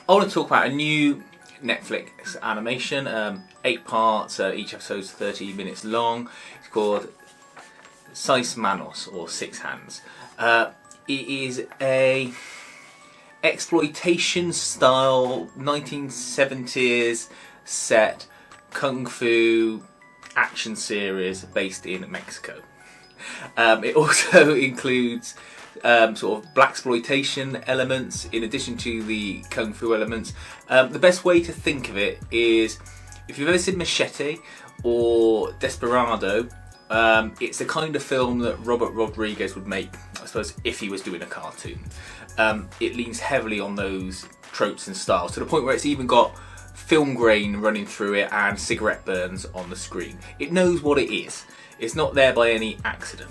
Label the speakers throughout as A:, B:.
A: I want to talk about a new Netflix animation, 8 parts, each episode's 30 minutes long. It's called Seis Manos, or Six Hands. It is a exploitation style 1970s set kung fu action series based in Mexico. It also includes sort of blaxploitation elements in addition to the kung fu elements. The best way to think of it is, if you've ever seen Machete or Desperado, it's the kind of film that Robert Rodriguez would make, I suppose, if he was doing a cartoon. It leans heavily on those tropes and styles, to the point where it's even got film grain running through it and cigarette burns on the screen. It knows what it is. It's not there by any accident.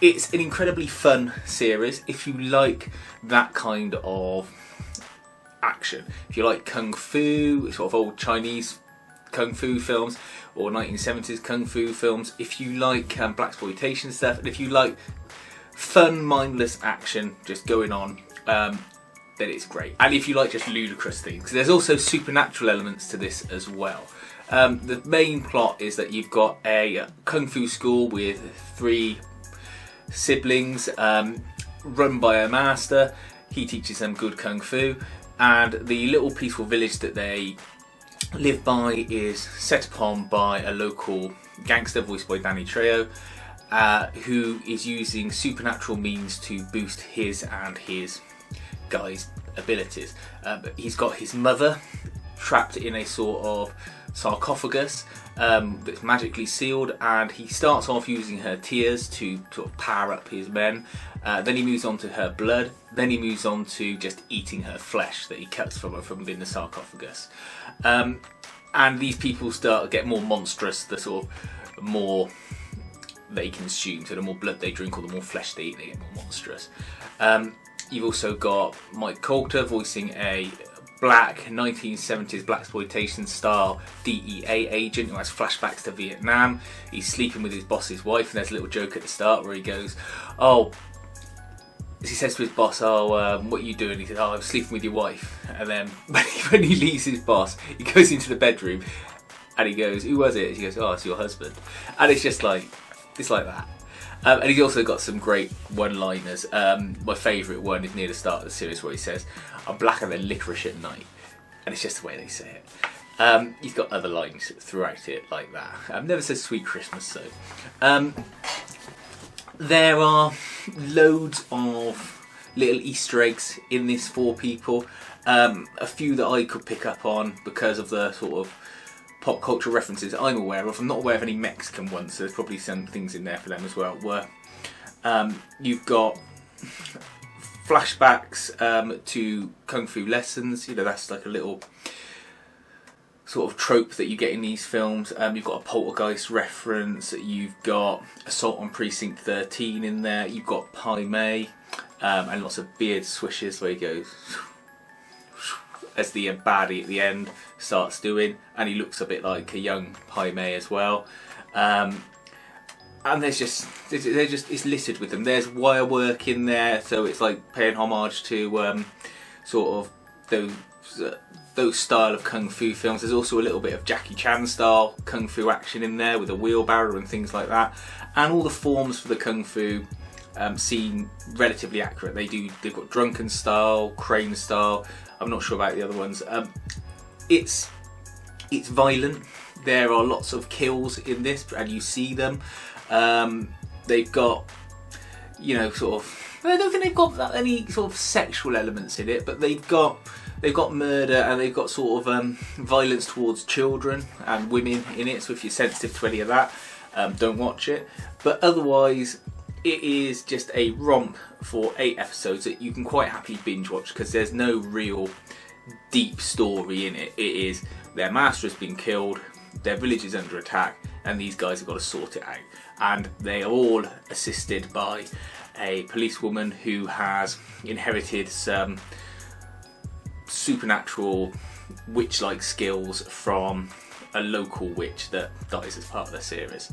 A: It's an incredibly fun series if you like that kind of action. If you like kung fu, sort of old Chinese kung fu films, or 1970s kung fu films, if you like blaxploitation stuff, and if you like fun, mindless action just going on, then it's great. And if you like just ludicrous things, there's also supernatural elements to this as well. The main plot is that you've got a kung fu school with 3 siblings, run by a master. He teaches them good kung fu, and the little peaceful village that they live by is set upon by a local gangster voiced by Danny Trejo, who is using supernatural means to boost his and his guys' abilities. But he's got his mother trapped in a sort of sarcophagus that's magically sealed, and he starts off using her tears to sort of power up his men. Then he moves on to her blood. Then he moves on to just eating her flesh that he cuts from her from within the sarcophagus. And these people start to get more monstrous the sort of more they consume. So the more blood they drink or the more flesh they eat, they get more monstrous. You've also got Mike Coulter voicing a black 1970s blaxploitation style DEA agent who has flashbacks to Vietnam. He's sleeping with his boss's wife, and there's a little joke at the start where he goes, he says to his boss, what are you doing? He says, I'm sleeping with your wife. And then when he leaves his boss, he goes into the bedroom and he goes, who was it? He goes, it's your husband. And it's just like, it's like that. And he's also got some great one-liners. My favourite one is near the start of the series where he says, I'm blacker than licorice at night. And it's just the way they say it. He's got other lines throughout it like that. Never says Sweet Christmas though. There are loads of little Easter eggs in this for people. A few that I could pick up on because of the sort of pop culture references I'm aware of. I'm not aware of any Mexican ones, so there's probably some things in there for them as well. Where you've got flashbacks to kung fu lessons. You know, that's like a little sort of trope that you get in these films. You've got a poltergeist reference. You've got Assault on Precinct 13 in there. You've got Pai Mei, and lots of beard swishes where he goes as the baddie at the end starts doing, and he looks a bit like a young Pai Mei as well. And it's littered with them. There's wire work in there, so it's like paying homage to sort of those style of kung fu films. There's also a little bit of Jackie Chan style kung fu action in there with a wheelbarrow and things like that. And all the forms for the kung fu seem relatively accurate. They've got drunken style, crane style. I'm not sure about the other ones. It's violent. There are lots of kills in this, and you see them. They've got, sort of. I don't think they've got that any sort of sexual elements in it, but they've got murder, and they've got sort of violence towards children and women in it. So if you're sensitive to any of that, don't watch it. But otherwise, it is just a romp for 8 episodes that you can quite happily binge watch, because there's no real deep story in it. It is their master has been killed, their village is under attack, and these guys have got to sort it out. And they are all assisted by a policewoman who has inherited some supernatural witch-like skills from a local witch that dies as part of the series.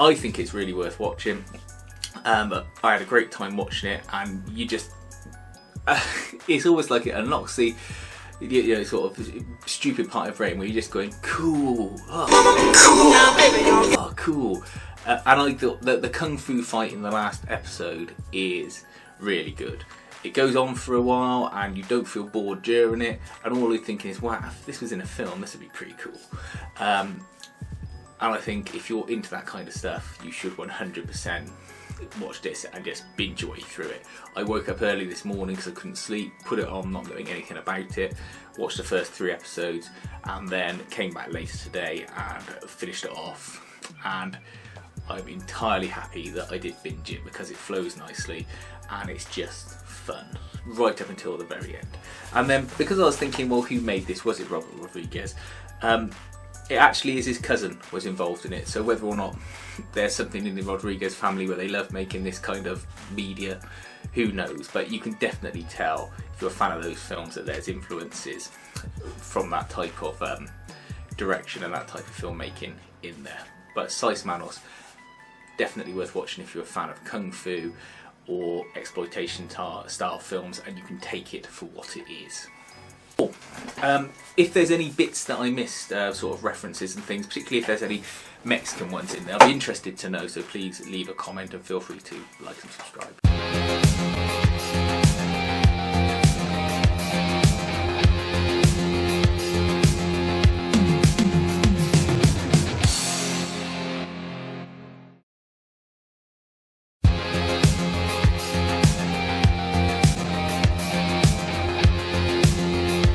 A: I think it's really worth watching. I had a great time watching it, and it's almost like it unlocks the sort of stupid part of brain where you're just going cool, oh cool. And I thought that the kung fu fight in the last episode is really good. It goes on for a while and you don't feel bored during it, and all you're thinking is, wow, if this was in a film, this would be pretty cool. And I think if you're into that kind of stuff, you should 100% watch this and just binge your way through it. I woke up early this morning because I couldn't sleep, put it on, not knowing anything about it, watched the first 3 episodes, and then came back later today and finished it off. And I'm entirely happy that I did binge it because it flows nicely and it's just fun right up until the very end. And then because I was thinking, well, who made this? Was it Robert Rodriguez? It actually is his cousin was involved in it, so whether or not there's something in the Rodriguez family where they love making this kind of media, who knows, but you can definitely tell if you're a fan of those films that there's influences from that type of direction and that type of filmmaking in there. But Seis Manos, definitely worth watching if you're a fan of kung fu or exploitation style films, and you can take it for what it is. If there's any bits that I missed, sort of references and things, particularly if there's any Mexican ones in there, I'll be interested to know, so please leave a comment and feel free to like and subscribe.